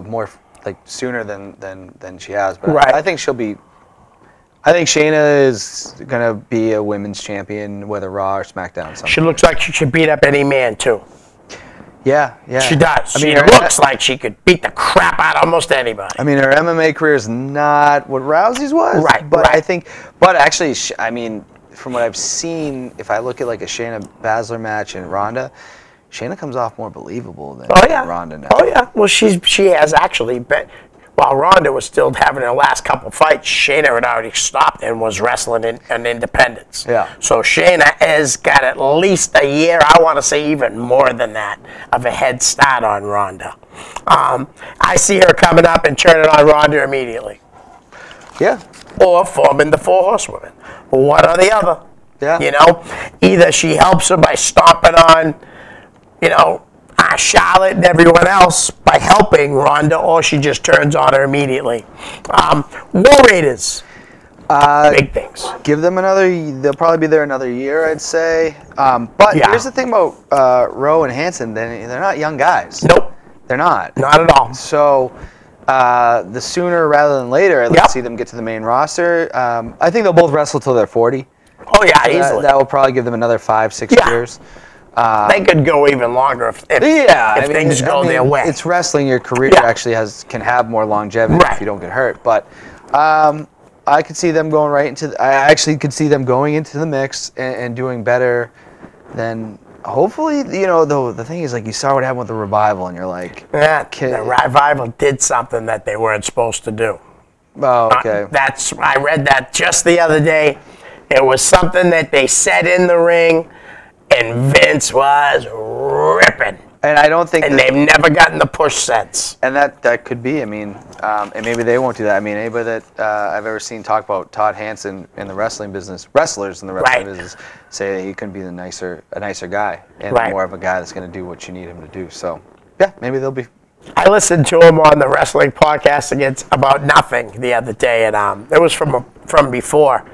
more like sooner than she has, but I think she'll be. I think Shayna is going to be a women's champion, whether Raw or SmackDown. She looks like she should beat up any man too. Yeah. She does. She looks like she could beat the crap out of almost anybody. I mean, her MMA career is not what Rousey's was. Right. But I think, actually, I mean, from what I've seen, if I look at like a Shayna Baszler match and Ronda, Shayna comes off more believable than Ronda now. Oh, yeah. Well, she has actually been. While Ronda was still having her last couple fights, Shayna had already stopped and was wrestling in independence. Yeah. So Shayna has got at least a year, I want to say even more than that, of a head start on Ronda. I see her coming up and turning on Ronda immediately. Yeah. Or forming the Four Horsewomen. One or the other. Yeah. Either she helps her by stomping on, Charlotte and everyone else by helping Ronda, or she just turns on her immediately. War Raiders. Big things. Give them they'll probably be there another year, I'd say. But here's the thing about Rowe and Hanson, they're not young guys. Nope. They're not. Not at all. So the sooner rather than later, I'd like to see them get to the main roster. I think they'll both wrestle till they're 40. Oh, yeah, easily. That will probably give them another 5-6 years. They could go even longer if things go their way. It's wrestling. Your career actually can have more longevity if you don't get hurt. But I could see them going I actually could see them going into the mix and doing better than hopefully. The thing is, like, you saw what happened with the Revival, and you're like, the Revival did something that they weren't supposed to do. Oh, okay. I read that just the other day. It was something that they said in the ring. And Vince was ripping. And I don't think... And they've never gotten the push since. And that could be, I mean, and maybe they won't do that. I mean, anybody that I've ever seen talk about Todd Hanson in the wrestling business, wrestlers in the wrestling business, say that he couldn't be a nicer guy. And more of a guy that's going to do what you need him to do. So, yeah, maybe they'll be... I listened to him on the wrestling podcast about nothing the other day. And it was from before.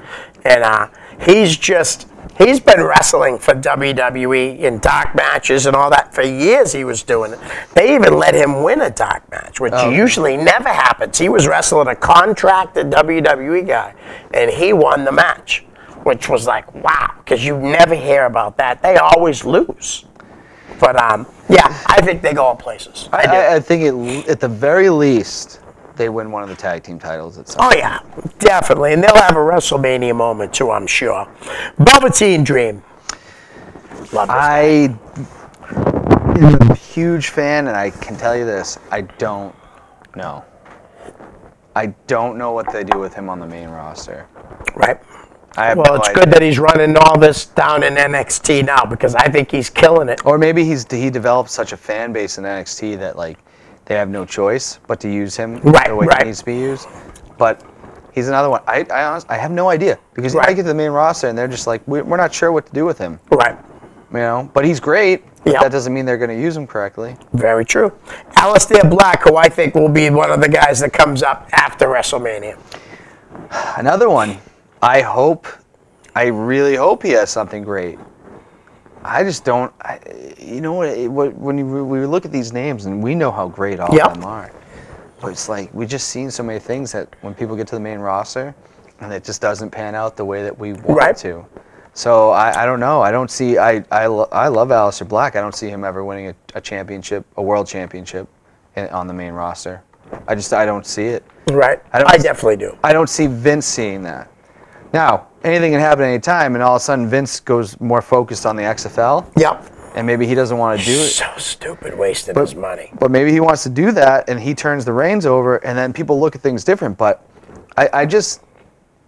And he's been wrestling for WWE in dark matches and all that for years. He was doing it. They even let him win a dark match, which usually never happens. He was wrestling a contracted WWE guy, and he won the match, which was like, wow, because you never hear about that. They always lose. But, I think they go places. I think at the very least, they win one of the tag team titles at some point. Oh, yeah, definitely. And they'll have a WrestleMania moment, too, I'm sure. Velveteen Dream. Love this guy. I'm a huge fan, and I can tell you this. I don't know. I don't know what they do with him on the main roster. Right. Well, it's good that he's running all this down in NXT now, because I think he's killing it. Or maybe he developed such a fan base in NXT that, like, they have no choice but to use him the way he needs to be used. But he's another one. I honestly have no idea, because I get to the main roster and they're just like, we're not sure what to do with him. Right. You know, but he's great. But Yep. that doesn't mean they're going to use him correctly. Very true. Aleister Black, who I think will be one of the guys that comes up after WrestleMania. Another one. I really hope he has something great. I just don't. You know what? When we look at these names, and we know how great all of them are, but it's like we just seen so many things that when people get to the main roster, and it just doesn't pan out the way that we want it to. So I don't know. I don't see. I love Aleister Black. I don't see him ever winning a championship, a world championship, on the main roster. I don't see it. Right. I definitely do. I don't see Vince seeing that. Now, anything can happen any time, and all of a sudden Vince goes more focused on the XFL. Yep. And maybe he doesn't want to do it. So stupid, wasting his money. But maybe he wants to do that, and he turns the reins over, and then people look at things different. But I just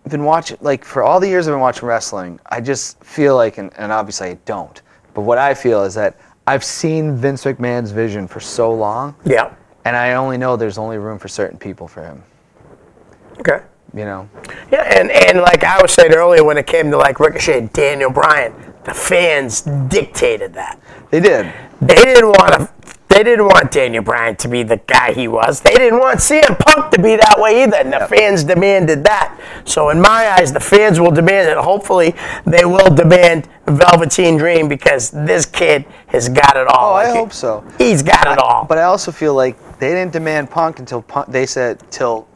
been watching, like, for all the years I've been watching wrestling, I just feel like, and obviously I don't, but what I feel is that I've seen Vince McMahon's vision for so long. Yeah. And I only know there's only room for certain people for him. Okay. You know? Yeah, and like I was saying earlier, when it came to like Ricochet and Daniel Bryan, the fans dictated that. They did. They didn't want Daniel Bryan to be the guy he was. They didn't want CM Punk to be that way either, and the fans demanded that. So in my eyes, the fans will demand it. Hopefully, they will demand Velveteen Dream because this kid has got it all. Oh, I hope so. He's got it all. But I also feel like they didn't demand Punk until Punk, they said till.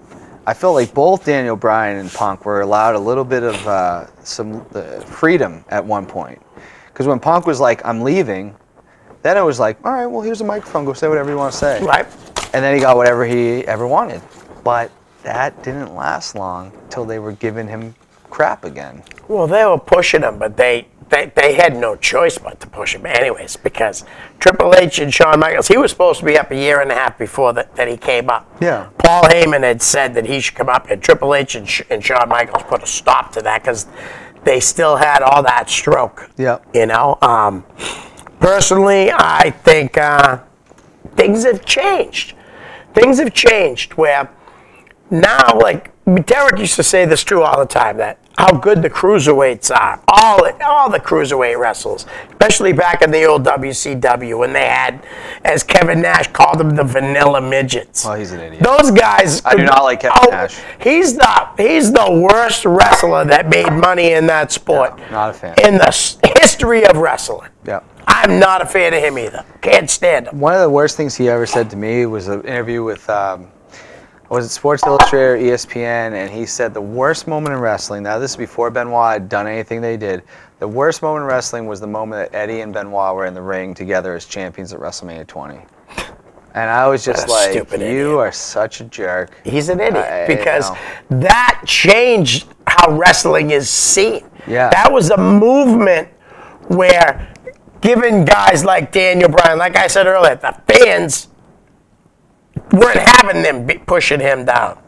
I feel like both Daniel Bryan and Punk were allowed a little bit of some freedom at one point. Because when Punk was like, I'm leaving, then it was like, all right, well, here's a microphone. Go say whatever you want to say. Right. And then he got whatever he ever wanted. But that didn't last long until they were giving him crap again. Well, they were pushing him, but they had no choice but to push him anyways, because Triple H and Shawn Michaels, he was supposed to be up a year and a half before that he came up. Yeah. Paul Heyman had said that he should come up, and Triple H and Shawn Michaels put a stop to that because they still had all that stroke. Yeah. You know? Personally, I think things have changed. Things have changed where now, like, Derek used to say this too all the time, that how good the cruiserweights are. All the cruiserweight wrestlers, especially back in the old WCW when they had, as Kevin Nash called them, the vanilla midgets. Oh, he's an idiot. Those guys. I do not like Kevin Nash. He's the worst wrestler that made money in that sport. No, not a fan. In the history of wrestling. Yeah. I'm not a fan of him either. Can't stand him. One of the worst things he ever said to me was an interview with, was it Sports Illustrated or ESPN, and he said the worst moment in wrestling, now this is before Benoit had done anything they did, the worst moment in wrestling was the moment that Eddie and Benoit were in the ring together as champions at WrestleMania 20. And I was just like, you are such a jerk. He's an idiot because that changed how wrestling is seen. Yeah. That was a movement where given guys like Daniel Bryan, like I said earlier, the fans weren't having them pushing him down.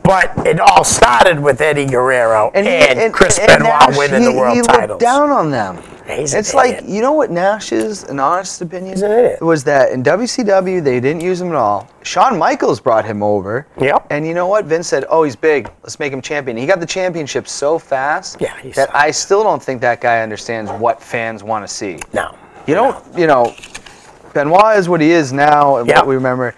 But it all started with Eddie Guerrero and Chris Benoit winning the world titles. He looked down on them. It's like, you know what Nash's, an honest opinion, He's an idiot. was that in WCW, they didn't use him at all. Shawn Michaels brought him over. Yep. And you know what? Vince said, oh, he's big. Let's make him champion. He got the championship so fast that I still don't think that guy understands what fans want to see. No. You know, Benoit is what he is now and what we remember.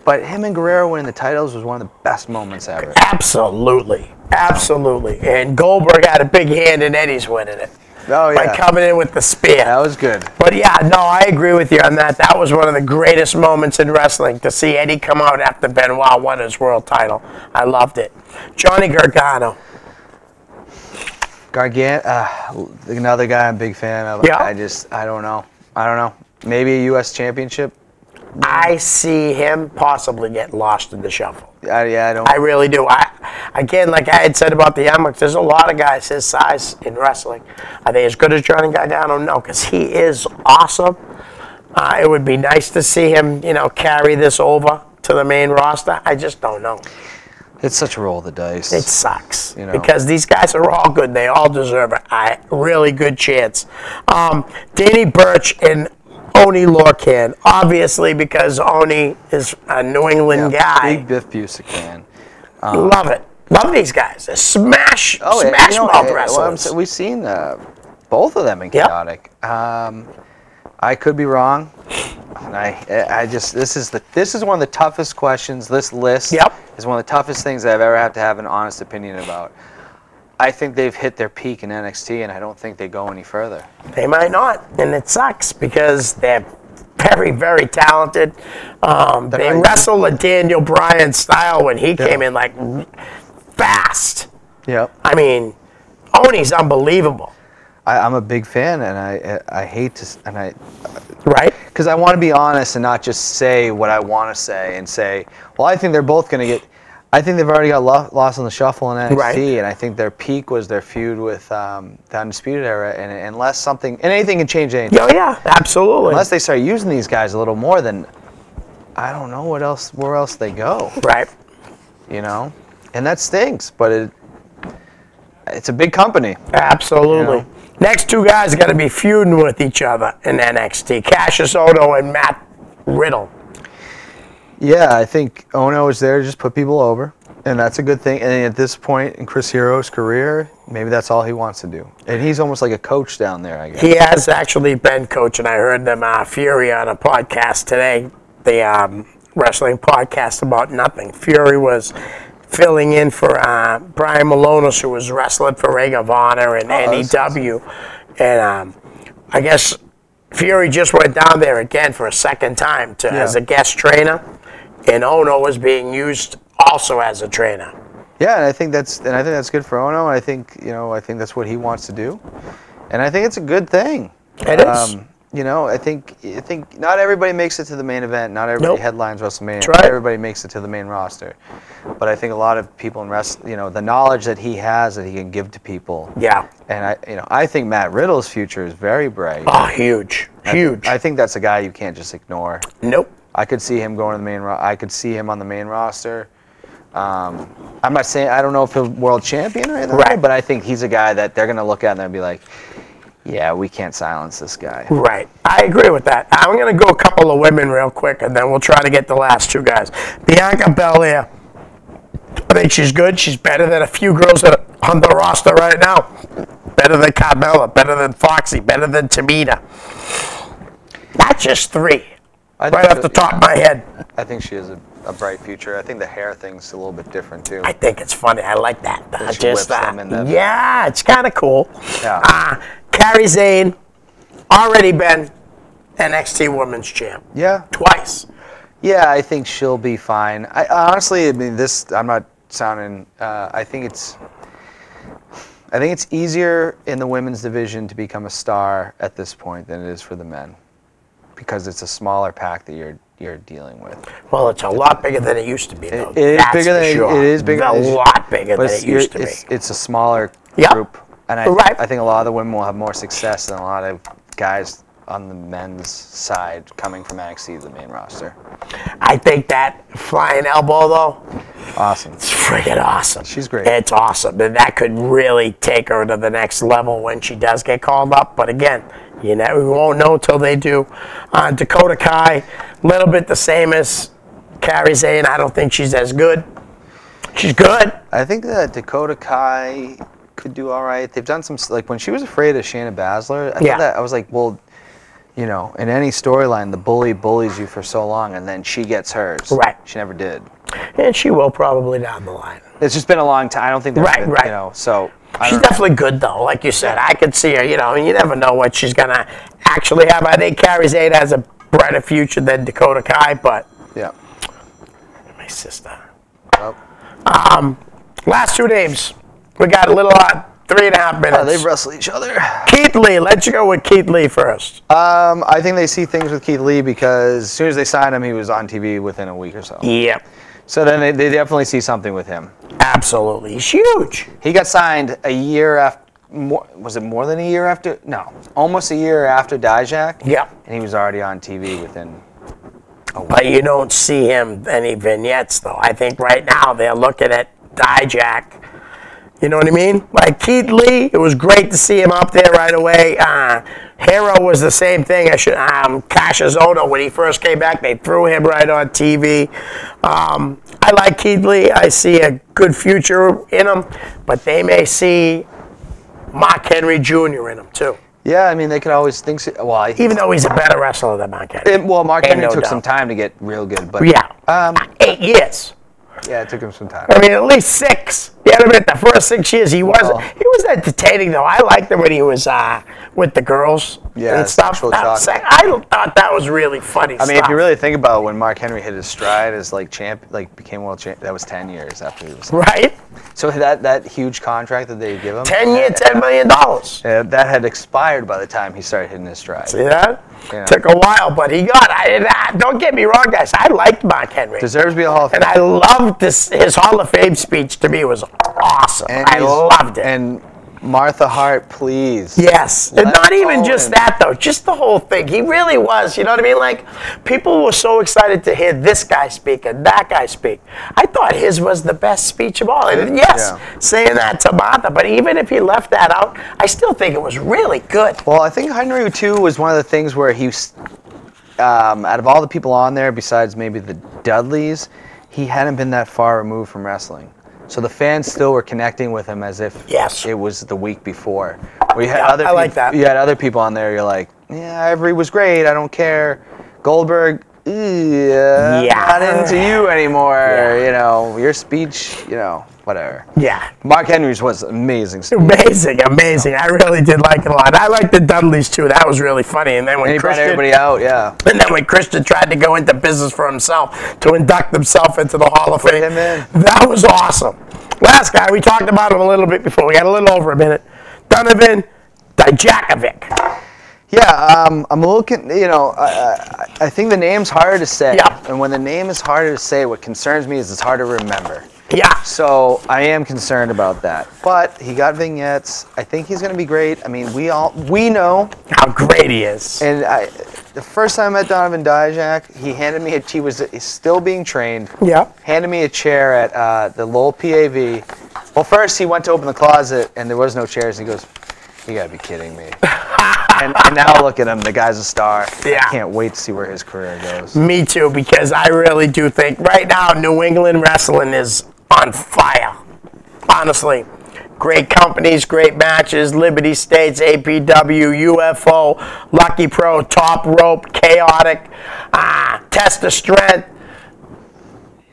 But him and Guerrero winning the titles was one of the best moments ever. Absolutely. Absolutely. And Goldberg had a big hand in Eddie's winning it. Oh, yeah. By coming in with the spear. That was good. But yeah, no, I agree with you on that. That was one of the greatest moments in wrestling, to see Eddie come out after Benoit won his world title. I loved it. Johnny Gargano. Another guy I'm a big fan of. Yeah. I don't know. Maybe a U.S. championship. I see him possibly get lost in the shuffle. I really do. Again, like I had said about the Youngbucks, there's a lot of guys his size in wrestling. Are they as good as Johnny Gargano? No, because he is awesome. It would be nice to see him, carry this over to the main roster. I just don't know. It's such a roll of the dice. It sucks because these guys are all good. They all deserve a really good chance. Danny Burch and Oni Lorcan, obviously, because Oni is a New England guy. Big Biff Busick fan. Love it. Love these guys. They're smash mouth wrestlers. We've seen both of them in chaotic. I could be wrong. And I just this is one of the toughest questions. This list is one of the toughest things that I've ever had to have an honest opinion about. I think they've hit their peak in NXT, and I don't think they go any further. They might not, and it sucks because they're very, very talented. They wrestle a Daniel Bryan style when he came in, like, fast. Yep. I mean, Oney's unbelievable. I'm a big fan, and I hate to, and I right, because I want to be honest and not just say what I want to say and say, well, I think they're both going to get. I think they've already got lost on the shuffle in NXT, and I think their peak was their feud with the Undisputed Era, and unless something, and anything can change anything. Oh yeah, absolutely. Unless they start using these guys a little more, then I don't know where else they go. Right. You know, and that stinks, but it's a big company. Absolutely. You know? Next two guys are going to be feuding with each other in NXT. Cassius Ohno and Matt Riddle. Yeah, I think Ohno is there to just put people over, and that's a good thing. And at this point in Chris Hero's career, maybe that's all he wants to do. And he's almost like a coach down there, I guess. He has actually been coaching. I heard them Fury on a podcast today, the wrestling podcast about nothing. Fury was filling in for Brian Malonis, who was wrestling for Ring of Honor and NEW. And I guess Fury just went down there again for a second time as a guest trainer. And Ohno was being used also as a trainer. Yeah, and I think that's good for Ohno. I think that's what he wants to do, and I think it's a good thing. It is. You know, I think not everybody makes it to the main event. Not everybody headlines WrestleMania. Right. Not everybody makes it to the main roster. But I think a lot of people in wrestling, the knowledge that he has that he can give to people. Yeah. And I think Matt Riddle's future is very bright. Oh, huge. I think that's a guy you can't just ignore. Nope. I could see him going to the main. I could see him on the main roster. I'm not saying I don't know if he'll world champion or anything, but I think he's a guy that they're going to look at and they'll be like, yeah, we can't silence this guy. Right. I agree with that. I'm going to go a couple of women real quick, and then we'll try to get the last two guys. Bianca Belair. I think she's good. She's better than a few girls that are on the roster right now. Better than Carmella, better than Foxy, better than Tamina. Not just three. Right off the top of my head. I think she has a bright future. I think the hair thing's a little bit different, too. I think it's funny. I like that. She whips them in the... Yeah, it's kind of cool. Yeah. Kairi Sane, already been NXT Women's Champ. Yeah. Twice. Yeah, I think she'll be fine. Honestly, I'm not sounding... I think it's easier in the women's division to become a star at this point than it is for the men, because it's a smaller pack that you're dealing with. Well, it's a lot bigger than it used to be, though. It is bigger than a lot bigger than it used to be. It's a smaller group, and I think a lot of the women will have more success than a lot of guys on the men's side coming from NXT to the main roster. I think that flying elbow, though, awesome. It's friggin' awesome. She's great. It's awesome, and that could really take her to the next level when she does get called up. But again, we won't know until they do. Dakota Kai, a little bit the same as Kairi Sane. I don't think she's as good. She's good. I think that Dakota Kai could do all right. They've done some, like when she was afraid of Shayna Baszler, I was like, well, in any storyline, the bully bullies you for so long, and then she gets hers. Right. She never did. And she will probably down the line. It's just been a long time. I don't think they're so... She's definitely good, though. Like you said, I could see her, and you never know what she's going to actually have. I think Kairi Sane has a brighter future than Dakota Kai, but... Yeah. My sister. Oh. Last two names. We got a little 3.5 minutes. They wrestle each other. Keith Lee. Let's go with Keith Lee first. I think they see things with Keith Lee because as soon as they signed him, he was on TV within a week or so. Yep. So then they definitely see something with him. Absolutely. He's huge. He got signed a year after, was it more than a year after? No, almost a year after Dijak. Yep. And he was already on TV within a week. But you don't see him any vignettes, though. I think right now they're looking at Dijak. You know what I mean? Like Keith Lee, it was great to see him up there right away. Hero was the same thing. Cassius Ohno, when he first came back, they threw him right on TV. I like Keith Lee. I see a good future in him, but they may see Mark Henry Jr. in him, too. Yeah, I mean, they could always think so. Well, Even though he's a better wrestler than Mark Henry. Mark Ain't Henry no took doubt. some time to get real good. But Yeah. 8 years. Yeah, it took him some time. I mean, at least 6. He had him at the first 6 years. He was entertaining, though. I liked him when he was with the girls and stuff. I thought that was really funny. I mean, if you really think about it, when Mark Henry hit his stride as became world champ, that was 10 years after he was right. So that huge contract that they give him, $10 million. That had expired by the time he started hitting his stride. See that? Yeah. Took a while, but he got. Don't get me wrong, guys. I liked Mark Henry. Deserves to be a Hall of Fame. And I loved this. His Hall of Fame speech to me was awesome. I loved it. And Martha Hart, please. Yes. And not even just that, though. Just the whole thing. He really was. You know what I mean? Like, people were so excited to hear this guy speak and that guy speak. I thought his was the best speech of all. And yes, saying that to Martha. But even if he left that out, I still think it was really good. Well, I think Henry, too, was one of the things where he, out of all the people on there, besides maybe the Dudleys, he hadn't been that far removed from wrestling. So the fans still were connecting with him as if it was the week before. We had I like that. You had other people on there. You're like, yeah, Ivory was great. I don't care. Goldberg, not into you anymore. Yeah. You know, your speech, whatever. Yeah. Mark Henry's was amazing. Amazing. I really did like it a lot. I liked the Dudleys too. That was really funny. And then when he brought everybody out, And then when Christian tried to go into business for himself to induct himself into the Hall of Fame, that was awesome. Last guy, we talked about him a little bit before. We got a little over a minute. Donovan Dijakovic. Yeah, I'm looking, I think the name's harder to say. Yeah. And when the name is harder to say, what concerns me is it's hard to remember. Yeah. So I am concerned about that. But he got vignettes. I think he's going to be great. I mean, we know how great he is. And the first time I met Donovan Dijak, he handed me he's still being trained. Yeah. Handed me a chair at the Lowell PAV. Well, first he went to open the closet and there was no chairs. And he goes, "You got to be kidding me." and now look at him. The guy's a star. Yeah. I can't wait to see where his career goes. Me too, because I really do think right now New England wrestling is on fire. Honestly. Great companies, great matches, Liberty States, APW, UFO, Lucky Pro, Top Rope, Chaotic, Test of Strength.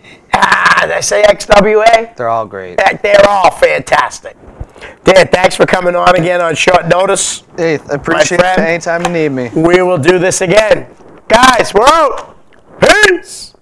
Did I say XWA? They're all great. They're all fantastic. Dan, thanks for coming on again on short notice. Hey, I appreciate it anytime you need me. We will do this again. Guys, we're out. Peace.